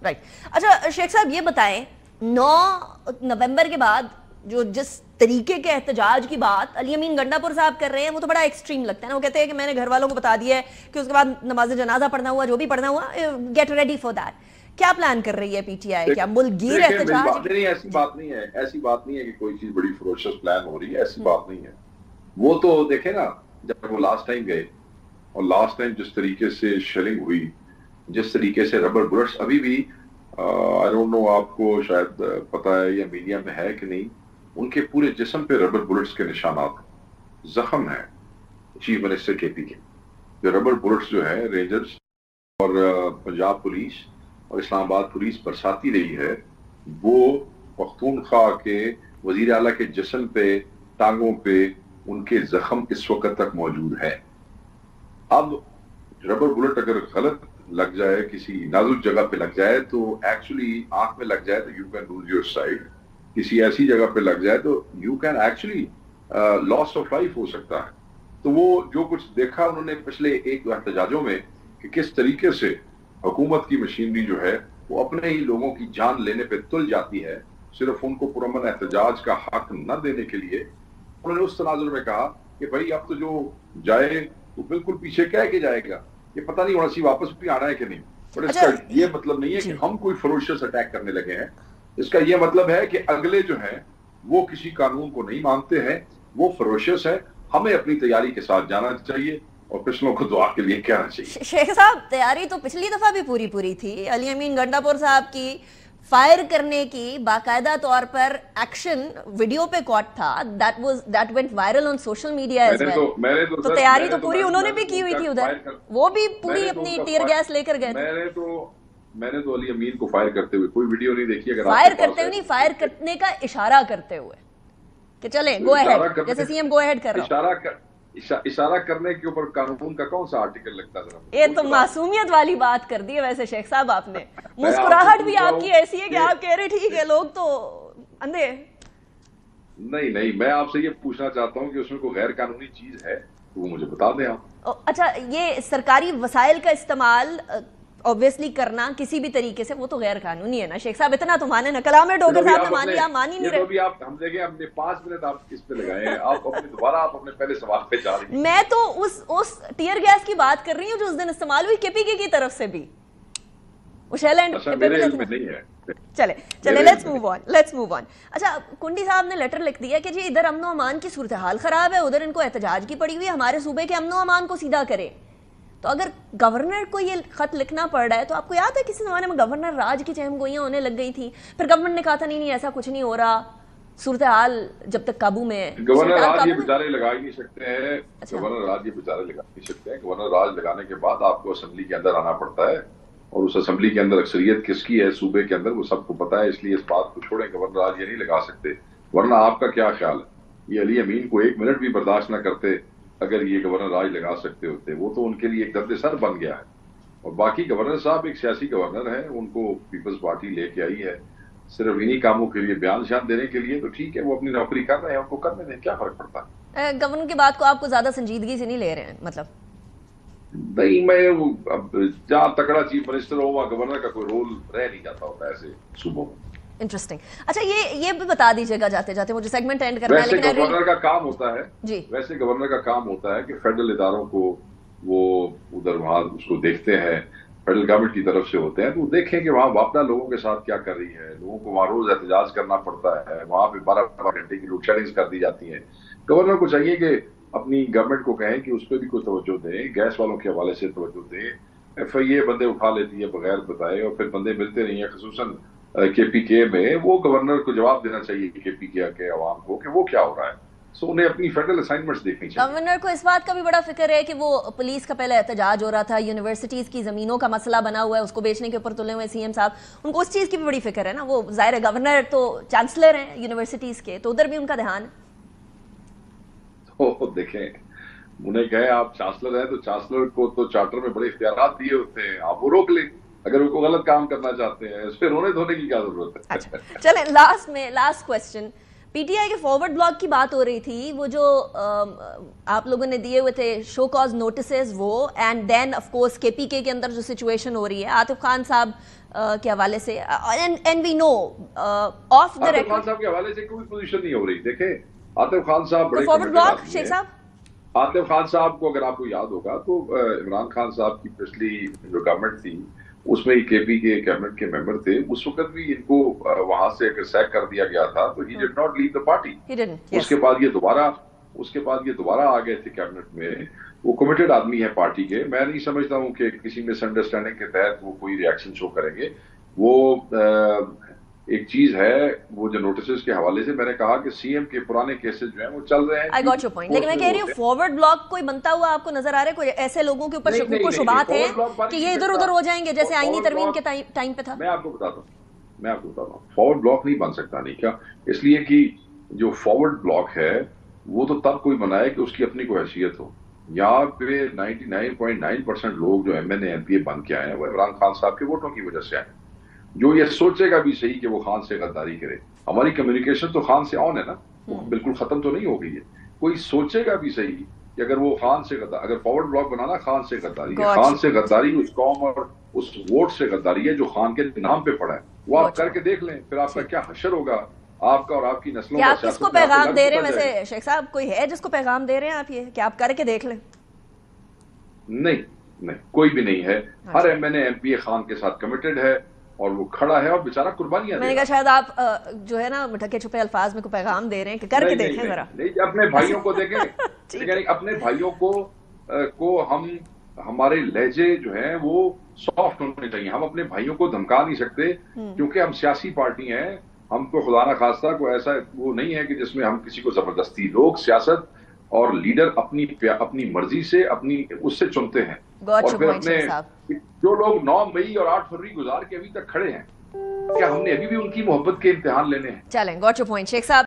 Right. اچھا شیخ صاحب یہ بتائیں 9 نومبر کے بعد جو جس طریقے کے احتجاج کی بات علی امین گنڈا پور صاحب کر رہے ہیں وہ تو بڑا ایکسٹریم لگتا ہے نا. وہ کہتے ہیں کہ میں نے گھر والوں کو بتا دیا ہے کہ اس کے بعد نماز جنازہ پڑھنا ہوا جو بھی پڑھنا ہوا گیٹ ریڈی فار دیٹ. کیا پلان کر رہی ہے پی ٹی آئی؟ کیا ملک گیر احتجاج؟ ایسی بات نہیں ہے کہ کوئی چیز بڑی فروشس پلان ہو رہی ہے, ایسی بات نہیں ہے. وہ تو دیکھیں نا جب وہ لاسٹ ٹائم گئے اور لاسٹ ٹائم جس طریقے سے شیلنگ ہوئی, جس طریقے سے ربر بلٹس ابھی بھی I don't know آپ کو شاید پتا ہے یا میڈیا میں ہے کہ نہیں, ان کے پورے جسم پہ ربر بلٹس کے نشانات زخم ہیں. چیف منسٹر کے پی کے جو ربر بلٹس جو ہے رینجرز اور پنجاب پولیس اور اسلام آباد پولیس برساتی رہی ہے, وہ پختونخوا کے وزیر اعلیٰ کے جسم پہ ٹانگوں پہ ان کے زخم اس وقت تک موجود ہے. اب ربر بلٹ اگر غلط لگ جائے کسی نازک جگہ پہ لگ جائے تو ایکچولی آنکھ میں لگ جائے تو you can lose your sight. کسی ایسی جگہ پہ لگ جائے تو you can actually loss of life ہو سکتا ہے. تو وہ جو کچھ دیکھا انہوں نے پچھلے ایک احتجاجوں میں کہ کس طریقے سے حکومت کی مشینری جو ہے وہ اپنے ہی لوگوں کی جان لینے پہ تل جاتی ہے صرف ان کو پرامن احتجاج کا حق نہ دینے کے لیے. انہوں نے اس تناظر میں کہا کہ بھائی اب تو جو جائے تو بالکل پیچھے کہہ کے جائے گا, یہ پتہ نہیں ہونا سی واپس بھی آنا ہے کہ نہیں. بٹ اس کا یہ مطلب نہیں ہے کہ ہم کوئی فروشس اٹیک کرنے لگے ہیں. اس کا یہ مطلب ہے کہ اگلے جو ہیں وہ کسی قانون کو نہیں مانتے ہیں, وہ فروشس ہیں. ہمیں اپنی تیاری کے ساتھ جانا چاہیے اور پچھلوں کو دعا کے لیے کہنا چاہیے. شیخ صاحب تیاری تو پچھلی دفعہ بھی پوری تھی. علی امین گنڈا پور صاحب کی فائر کرنے کی باقاعدہ طور پر ایکشن ویڈیو پہ کاٹ تھا. that went viral on social media as well. تو تیاری تو پوری انہوں نے بھی کی ہوئی تھی ادھر, وہ بھی پوری اپنی ٹیئر گیس لے کر گئے تھے. میں نے تو علی امین کو فائر کرتے ہوئے کوئی ویڈیو نہیں دیکھی. اگر فائر کرتے ہوئے نہیں, فائر کرنے کا اشارہ کرتے ہوئے کہ چلیں گو اہیڈ, جیسے سی ایم گو اہیڈ کر رہا ہوں. اشارہ کرنے کے اوپر قانون کا کون سا آرٹیکل لگتا ہے؟ یہ تو معصومیت والی بات کر دی ہے ویسے شیخ صاحب آپ نے. مسکراہٹ بھی آپ کی ایسی ہے کہ آپ کہہ رہے ٹھیک ہے لوگ تو اندھے. نہیں میں آپ سے یہ پوچھنا چاہتا ہوں کہ اس میں کوئی غیر قانونی چیز ہے تو وہ مجھے بتا دیں آپ. اچھا یہ سرکاری وسائل کا استعمال obviously کرنا کسی بھی طریقے سے وہ تو غیر قانونی ہے نا شیخ صاحب, اتنا تو مانے نا. کلام ڈوگر صاحب نے مان لیا, مان ہی نہیں رہے. ہم دیکھیں اپنے 5 منٹ آپ کس پہ لگائے ہیں, آپ اپنے پہلے سوال پہ جا رہی ہیں. میں تو اس ٹیئر گیس کی بات کر رہی ہوں جو اس دن استعمال ہوئی کے پی کے کی طرف سے بھی. وہ شیلینڈ چلے لیٹس موو آن. اچھا کنڈی صاحب نے لیٹر لکھ دیا کہ جی ادھر امن و امان کی صورتحال خراب ہے, ادھر ان کو احتجاج کی پڑی ہوئی ہے, ہمارے صوبے کے امن و امان کو سیدھا کرے. تو اگر گورنر کو یہ خط لکھنا پڑ رہا ہے تو آپ کو یاد ہے کسی زمانے میں گورنر راج کی چہم گوئیاں ہونے لگ گئی تھی, پھر گورنمنٹ نے کہا تھا نہیں ایسا کچھ نہیں ہو رہا, صورتحال جب تک قابو میں ہے. گورنر راج یہ بیچارے لگا ہی نہیں سکتے ہیں. گورنر راج یہ بیچارے لگا نہیں سکتے ہیں. گورنر راج لگانے کے بعد آپ کو اسمبلی کے اندر آنا پڑتا ہے, اور اس اسمبلی کے اندر اکثریت کس کی ہے صوبے کے اندر وہ سب کو پتا ہے. اس لیے اس بات کو چھوڑیں, گورنر راج یہ نہیں لگا سکتے. ورنہ آپ کا کیا خیال ہے, یہ علی امین کو 1 منٹ بھی برداشت نہ کرتے اگر یہ گورنر راج لگا سکتے ہوتے. وہ تو ان کے لیے ایک درد سر بن گیا ہے. اور باقی گورنر صاحب ایک سیاسی گورنر ہیں, ان کو پیپلز پارٹی لے کے آئی ہے صرف انہی کاموں کے لیے, بیان شان دینے کے لیے. تو ٹھیک ہے وہ اپنی نوکری کر رہے ہیں, ان کو کرنے دیں, کیا فرق پڑتا ہے. گورنر کی بات کو آپ کو زیادہ سنجیدگی سے نہیں لے رہے ہیں مطلب؟ نہیں, میں جہاں تکڑا چیف منسٹر ہو وہاں گورنر کا کوئی رول رہ نہیں جاتا ہوتا ایسے صوبوں میں. انٹرسٹنگ. اچھا یہ بھی بتا دیجیے گا جاتے جاتے, مجھے سیگمنٹ اینڈ کرنا ہے. لیکن گورنر کا کام ہوتا ہے جی, ویسے گورنر کا کام ہوتا ہے کہ فیڈرل اداروں کو وہ ادھر وہاں اس کو دیکھتے ہیں, فیڈرل گورنمنٹ کی طرف سے ہوتے ہیں, تو دیکھیں کہ وہاں واپڈا لوگوں کے ساتھ کیا کر رہی ہے. لوگوں کو وہاں روز احتجاج کرنا پڑتا ہے, وہاں پہ 12 گھنٹے کی لوڈ شیڈنگز کر دی جاتی ہیں. گورنر کو چاہیے کہ اپنی گورنمنٹ کو کہیں کہ اس پہ بھی کوئی توجہ دیں, گیس والوں کے حوالے سے توجہ دیں. ایف آئی اے بندے اٹھا لیتی ہے بغیر بتائے, اور پھر بندے ملتے نہیں ہیں. خصوصاً کے پی کے میں وہ گورنر کو جواب دینا چاہیے کے پی کے عوام کو کہ وہ کیا ہو رہا ہے. سو انہیں اپنی فیڈرل اسائنمنٹس دیکھنی چاہیے. گورنر کو اس بات کا بھی بڑا فکر ہے کہ وہ پولیس کا پہلے احتجاج ہو رہا تھا, یونیورسٹیز کی زمینوں کا مسئلہ بنا ہوا ہے, اس کو بیچنے کے اوپر تلے ہوئے سی ایم صاحب, ان کو اس چیز کی بھی بڑی فکر ہے نا. وہ ظاہر ہے گورنر تو چانسلر ہیں یونیورسٹیز کے, تو ادھر بھی ان کا دھیان ہے. دیکھیں انہیں کہیں آپ چانسلر ہیں تو چانسلر کو تو چارٹر میں بڑے اختیارات دیے ہوتے ہیں, آپ وہ روک لیں اگر ان کو غلط کام کرنا چاہتے ہیں. اس پہ رونے دھونے کی کیا ضرورت ہے. اچھا چلیں last question. P T I کے فارورڈ بلاک کی بات ہو رہی تھی, وہ جو آپ لوگوں نے دیے ہوئے تھے شو کاز نوٹسز وہ, اینڈ دین آف کورس کے پی کے اندر جو سچویشن ہو رہی ہے, عاطف خان صاحب کے حوالے سے and we know of the Atif Khan صاحب کے حوالے سے کوئی پوزیشن نہیں ہو رہی. دیکھیں عاطف خان صاحب بڑے فارورڈ بلاک شیخ صاحب عاطف خان صاحب کو اگر آپ کو یاد ہوگا تو عمران خان صاحب کی پچھلی جو گورنمنٹ تھی اس میں کے پی کے کیبنٹ کے ممبر تھے. اس وقت بھی ان کو وہاں سے اگر سیک کر دیا گیا تھا تو ہی did not leave the party. اس کے بعد یہ دوبارہ آ گئے تھے کیبنٹ میں. وہ کمیٹڈ آدمی ہے پارٹی کے. میں نہیں سمجھتا ہوں کہ کسی مس انڈرسٹینڈنگ کے تحت وہ کوئی ریئیکشن شو کریں گے. وہ ایک چیز ہے وہ جو نوٹسز کے حوالے سے میں نے کہا کہ سی ایم کے پرانے کیسز جو ہیں وہ چل رہے ہیں. I got your point. لیکن میں کہہ رہی ہوں فارورڈ بلاک کوئی بنتا ہوا آپ کو نظر آ رہا ہے؟ کوئی ایسے لوگوں کے اوپر شکوک و شبہات ہیں کہ یہ ادھر ادھر ہو جائیں گے جیسے آئینی ترمیم کے ٹائم پہ تھا؟ میں آپ کو بتاتا ہوں فارورڈ بلاک نہیں بن سکتا. نہیں کیا اس لیے کہ جو فارورڈ بلاک ہے وہ تو تب کوئی بنائے کہ اس کی اپنی کوئی حیثیت ہو. یہاں پہ 99.9% لوگ جو M N A M P A بن کے آئے ہیں وہ عمران خان صاحب کے ووٹوں کی وجہ سے آئے. جو یہ سوچے گا بھی صحیح کہ وہ خان سے غداری کرے. ہماری کمیونیکیشن تو خان سے آن ہے نا, وہ بالکل ختم تو نہیں ہو گئی ہے. کوئی سوچے گا بھی صحیح کہ اگر وہ خان سے اگر فارورڈ بلاک بنانا خان سے غداری ہے. خان سے غداری اس قوم اور اس ووٹ سے غداری ہے جو خان کے نام پہ پڑا ہے. وہ آپ کر کے دیکھ لیں پھر آپ کا کیا حشر ہوگا آپ کا اور آپ کی نسلوں کا. آپ کس کو پیغام دے رہے ہیں ویسے شیخ صاحب؟ کوئی ہے جس کو پیغام دے رہے ہیں آپ یہ کہ آپ کر کے دیکھ لیں؟ نہیں کوئی بھی نہیں ہے. ہر M N A M P A Khan کے ساتھ کمیٹڈ ہے اور وہ کھڑا ہے اور بیچارہ قربانیاں. میں نے کہا شاید آپ جو ہے نا ڈھکے چھپے الفاظ میں کوئی پیغام دے رہے ہیں کہ کر کے دیکھیں ذرا. نہیں اپنے بھائیوں کو دیکھیں اپنے بھائیوں کو ہمارے لہجے جو ہیں وہ سافٹ ہونے چاہیے. ہم اپنے بھائیوں کو دھمکا نہیں سکتے کیونکہ ہم سیاسی پارٹی ہیں. ہم کو خدا نہ خواستہ کوئی ایسا وہ نہیں ہے کہ جس میں ہم کسی کو زبردستی. لوگ سیاست اور لیڈر اپنی مرضی سے اس سے چنتے ہیں. اور پھر اپنے جو لوگ 9 مئی اور 8 فروری گزار کے ابھی تک کھڑے ہیں کیا ہم نے ابھی بھی ان کی محبت کے امتحان لینے ہیں؟ چلیں گوٹ یور پوائنٹ شیخ صاحب.